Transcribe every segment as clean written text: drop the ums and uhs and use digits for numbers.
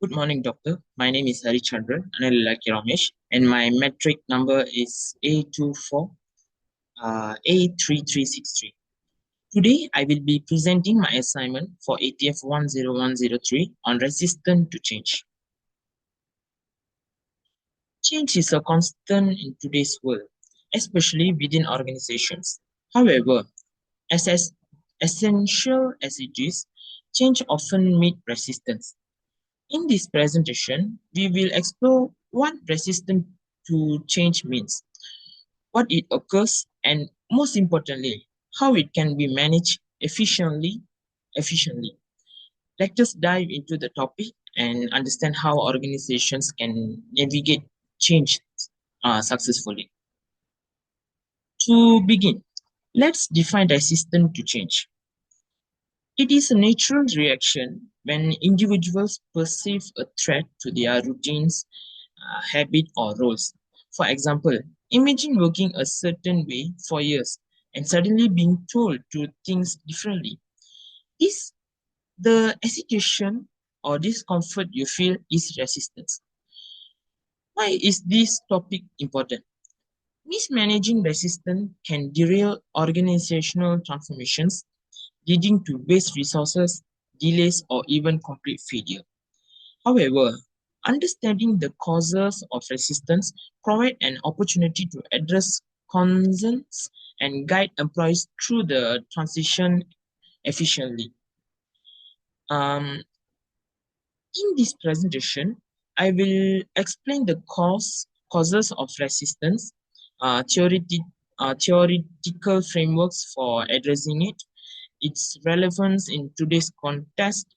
Good morning, doctor. My name is Harichandran Anilaki Ramesh, and my metric number is A24 A3363. Today, I will be presenting my assignment for ATF10103 on resistance to change. Change is a constant in today's world, especially within organizations. However, as essential as it is, change often meets resistance. In this presentation, we will explore what resistance to change means, what it occurs, and most importantly, how it can be managed efficiently. Let us dive into the topic and understand how organizations can navigate change successfully. To begin, let's define resistance to change. It is a natural reaction when individuals perceive a threat to their routines, habit, or roles. For example, imagine working a certain way for years and suddenly being told to think differently. This the hesitation or discomfort you feel is resistance. Why is this topic important? Mismanaging resistance can derail organizational transformations, leading to waste resources, delays, or even complete failure. However, understanding the causes of resistance provide an opportunity to address concerns and guide employees through the transition efficiently. Um, in this presentation, I will explain the causes of resistance, theoretical frameworks for addressing it, its relevance in today's context,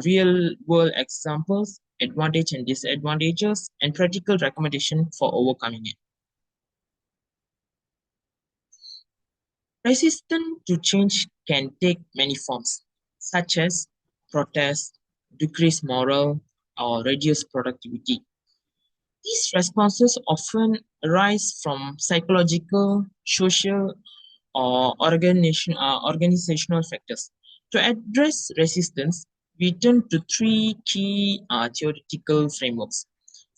real world examples, advantage and disadvantages, and practical recommendation for overcoming it. Resistance to change can take many forms, such as protest, decrease morale, or reduce productivity. These responses often arise from psychological, social, or organizational factors. To address resistance, we turn to three key theoretical frameworks.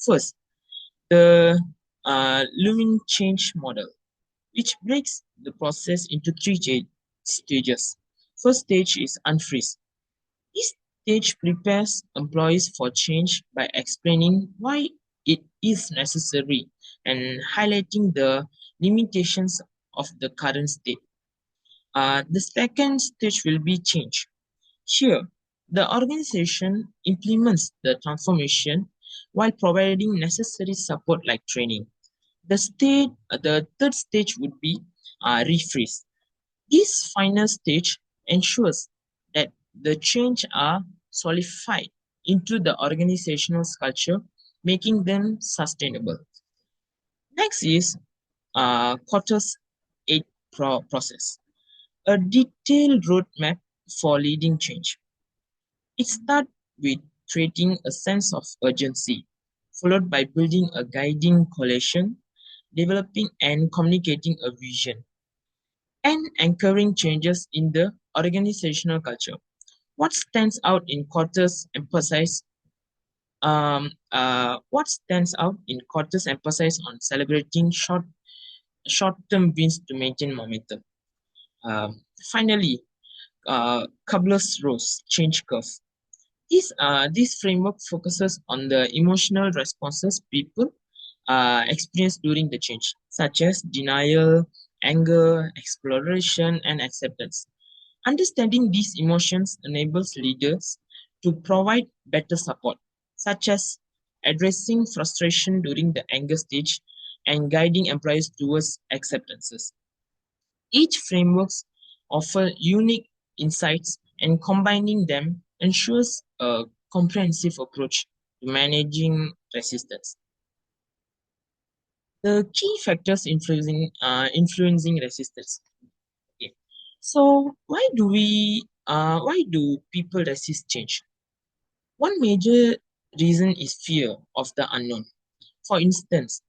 First, the Lumen change model, which breaks the process into three stages. First stage is unfreeze. This stage prepares employees for change by explaining why it is necessary and highlighting the limitations of the current state. The second stage will be change. Here, the organization implements the transformation while providing necessary support like training. The third stage would be refreeze. This final stage ensures that the change are solidified into the organizational culture, making them sustainable. Next is quarters 8 process, a detailed roadmap for leading change. It starts with creating a sense of urgency, followed by building a guiding coalition, developing and communicating a vision, and anchoring changes in the organizational culture. What stands out in quarters emphasize on celebrating short-term wins to maintain momentum. Finally, Kabler's Rose change curve. This framework focuses on the emotional responses people experience during the change, such as denial, anger, exploration, and acceptance. Understanding these emotions enables leaders to provide better support, such as addressing frustration during the anger stage and guiding employees towards acceptances. Each framework offers unique insights, and combining them ensures a comprehensive approach to managing resistance. The key factors influencing resistance. Okay. So why do people resist change? One major reason is fear of the unknown. For instance,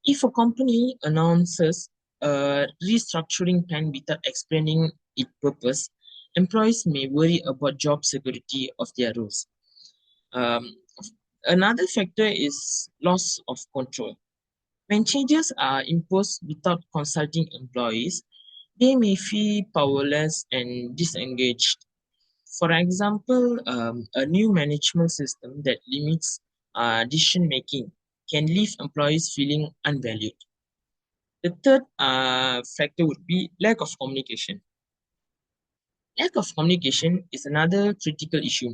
if a company announces a restructuring plan without explaining its purpose, employees may worry about job security of their roles. Um, Another factor is loss of control. When changes are imposed without consulting employees, they may feel powerless and disengaged. For example, a new management system that limits decision making can leave employees feeling unvalued. The third factor would be lack of communication. Lack of communication is another critical issue.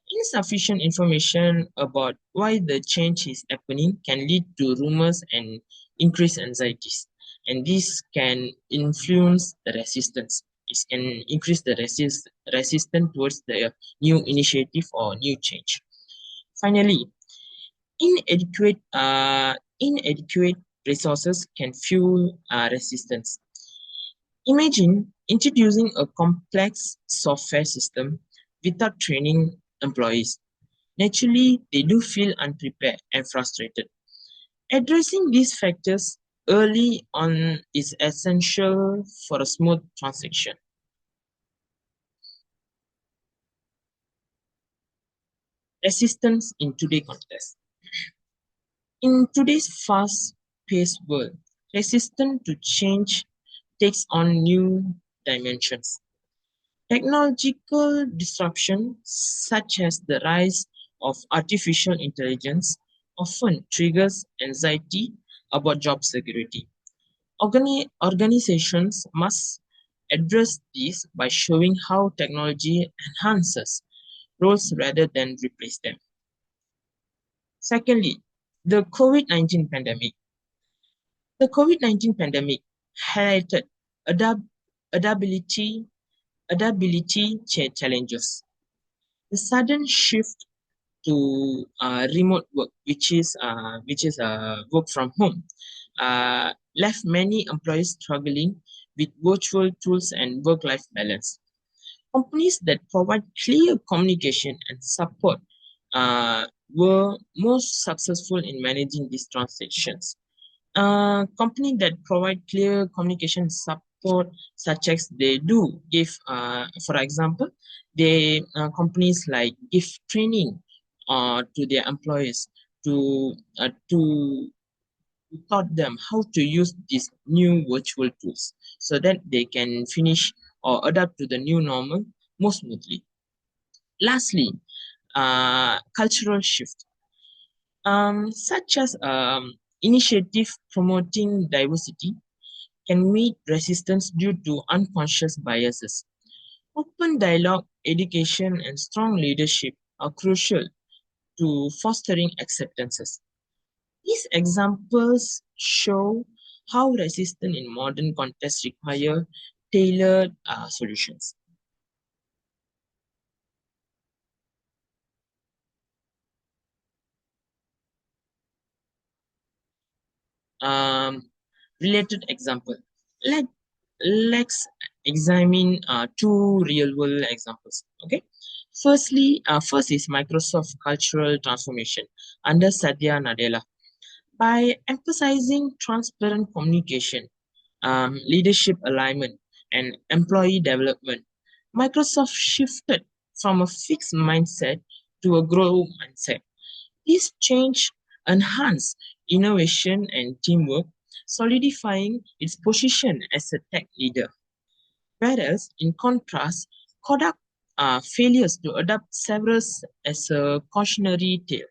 Insufficient information about why the change is happening can lead to rumors and increased anxieties. And this can influence the resistance. It can increase the resistance towards the new initiative or new change. Finally, inadequate resources can fuel resistance. Imagine introducing a complex software system without training employees. Naturally, they do feel unprepared and frustrated. Addressing these factors early on is essential for a smooth transition. Resistance in today's context. In today's fast-paced world, resistance to change takes on new dimensions. Technological disruption, such as the rise of artificial intelligence, often triggers anxiety about job security. Organizations must address this by showing how technology enhances roles rather than replace them. Secondly, the COVID-19 pandemic. The COVID-19 pandemic highlighted adab- adaptability, challenges. The sudden shift to remote work, which is work from home, left many employees struggling with virtual tools and work-life balance. Companies that provide clear communication and support were most successful in managing these transactions. Company that provide clear communication support, such as they do give, for example, they companies like give training to their employees to taught them how to use these new virtual tools so that they can finish or adapt to the new normal more smoothly. Lastly, cultural shift, such as initiative promoting diversity can meet resistance due to unconscious biases. Open dialogue, education, and strong leadership are crucial to fostering acceptances. These examples show how resistance in modern contexts require tailored solutions. Um, Related example. Let let's examine two real world examples. Okay. First is Microsoft cultural transformation under Satya Nadella. By emphasizing transparent communication, leadership alignment, and employee development, Microsoft shifted from a fixed mindset to a growth mindset. This change enhanced innovation and teamwork, solidifying its position as a tech leader. Whereas, in contrast, Kodak failures to adapt several as a cautionary tale.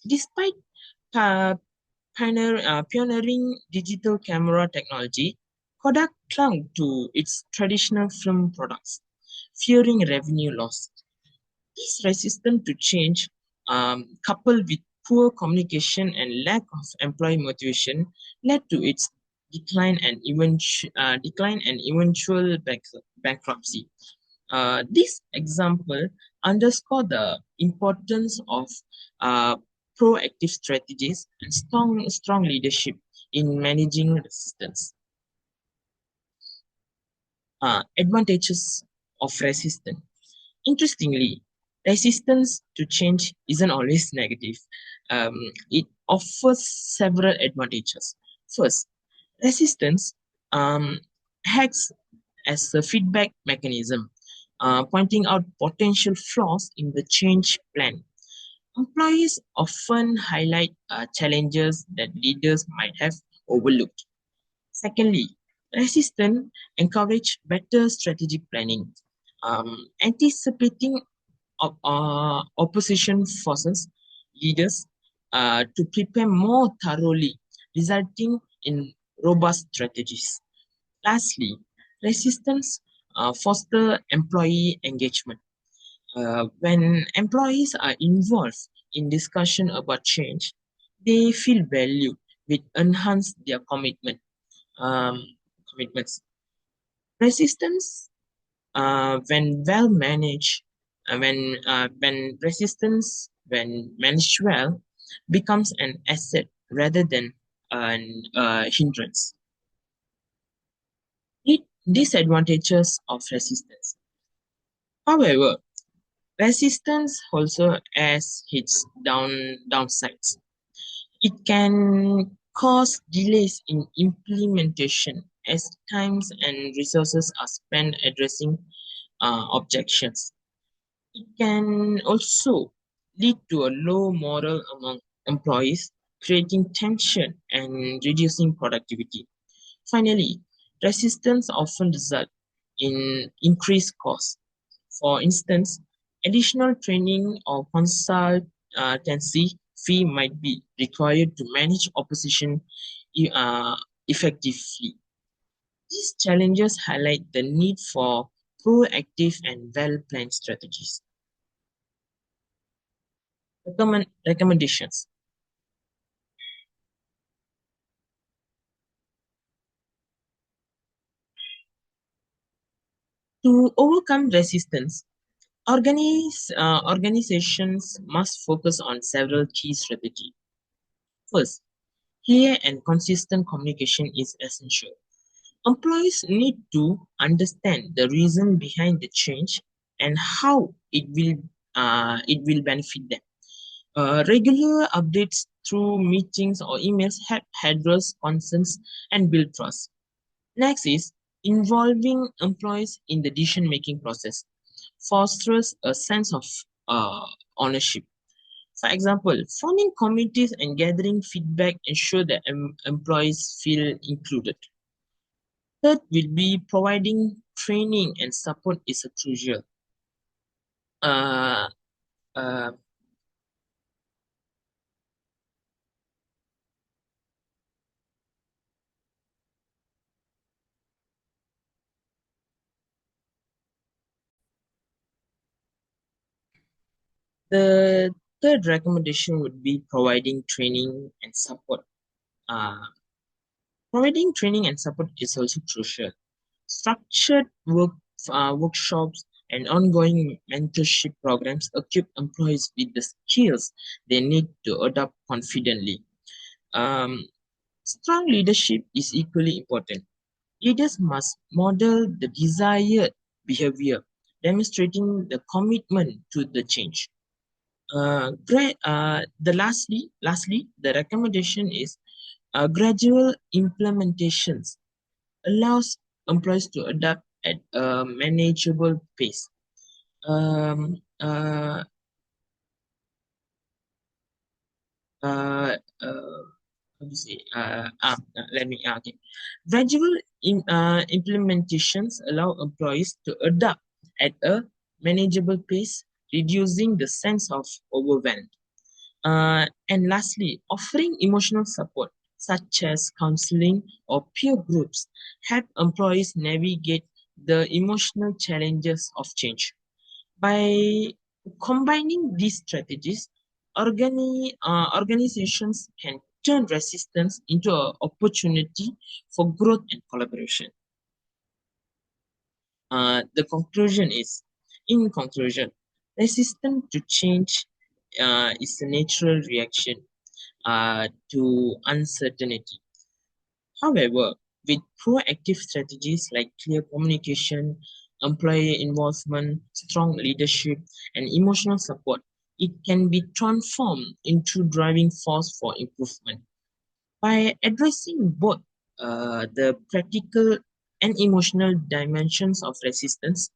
Despite uh, pioneering digital camera technology, Kodak clung to its traditional film products, fearing revenue loss. This resistance to change, coupled with poor communication and lack of employee motivation, led to its decline and eventual bankruptcy. This example underscore the importance of uh, proactive strategies and strong leadership in managing resistance. Advantages of resistance. Interestingly, resistance to change isn't always negative. It offers several advantages. First, resistance um, acts as a feedback mechanism, pointing out potential flaws in the change plan. Employees often highlight challenges that leaders might have overlooked. Secondly, resistance encourage better strategic planning. Anticipating opposition forces leaders to prepare more thoroughly, resulting in robust strategies. Lastly, resistance foster employee engagement. When employees are involved in discussion about change, they feel valued, which enhance their um, commitments. Resistance, when well managed, when resistance, when managed well, becomes an asset rather than an hindrance. Disadvantages of resistance. However, resistance also has its downsides. It can cause delays in implementation as times and resources are spent addressing objections. It can also lead to a low morale among employees, creating tension and reducing productivity. Finally, resistance often results in increased costs. For instance, additional training or consultancy fee might be required to manage opposition uh, effectively. These challenges highlight the need for proactive and well-planned strategies. Recommendations. To overcome resistance, organizations must focus on several key strategies. First, clear and consistent communication is essential. Employees need to understand the reason behind the change and how it will benefit them. Regular updates through meetings or emails help address concerns and build trust. Next is involving employees in the decision-making process fosters a sense of uh, ownership. For example, forming committees and gathering feedback ensure that employees feel included. Third will be providing training and support is a crucial. Uh, uh, the third recommendation would be providing training and support. Uh, Providing training and support is also crucial. Structured workshops and ongoing mentorship programs equip employees with the skills they need to adapt confidently. Um, Strong leadership is equally important. Leaders must model the desired behavior, demonstrating the commitment to the change. Lastly, the recommendation is gradual implementations allows employees to adapt at a manageable pace. Um, uh, uh, uh, Let me see. Let me. Okay. Gradual implementations allow employees to adapt at a manageable pace, reducing the sense of overwhelm. And lastly, offering emotional support such as counseling or peer groups help employees navigate the emotional challenges of change. By combining these strategies, organizations can turn resistance into an opportunity for growth and collaboration. In conclusion, resistance to change is a natural reaction to uncertainty. However, with proactive strategies like clear communication, employee involvement, strong leadership, and emotional support, it can be transformed into driving force for improvement. By addressing both the practical and emotional dimensions of resistance,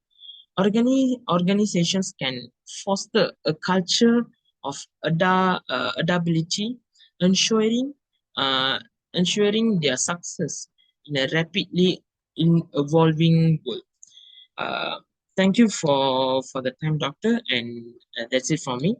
organizations can foster a culture of adaptability, ensuring uh, ensuring their success in a rapidly evolving world. Uh, Thank you for the time, doctor, and that's it for me.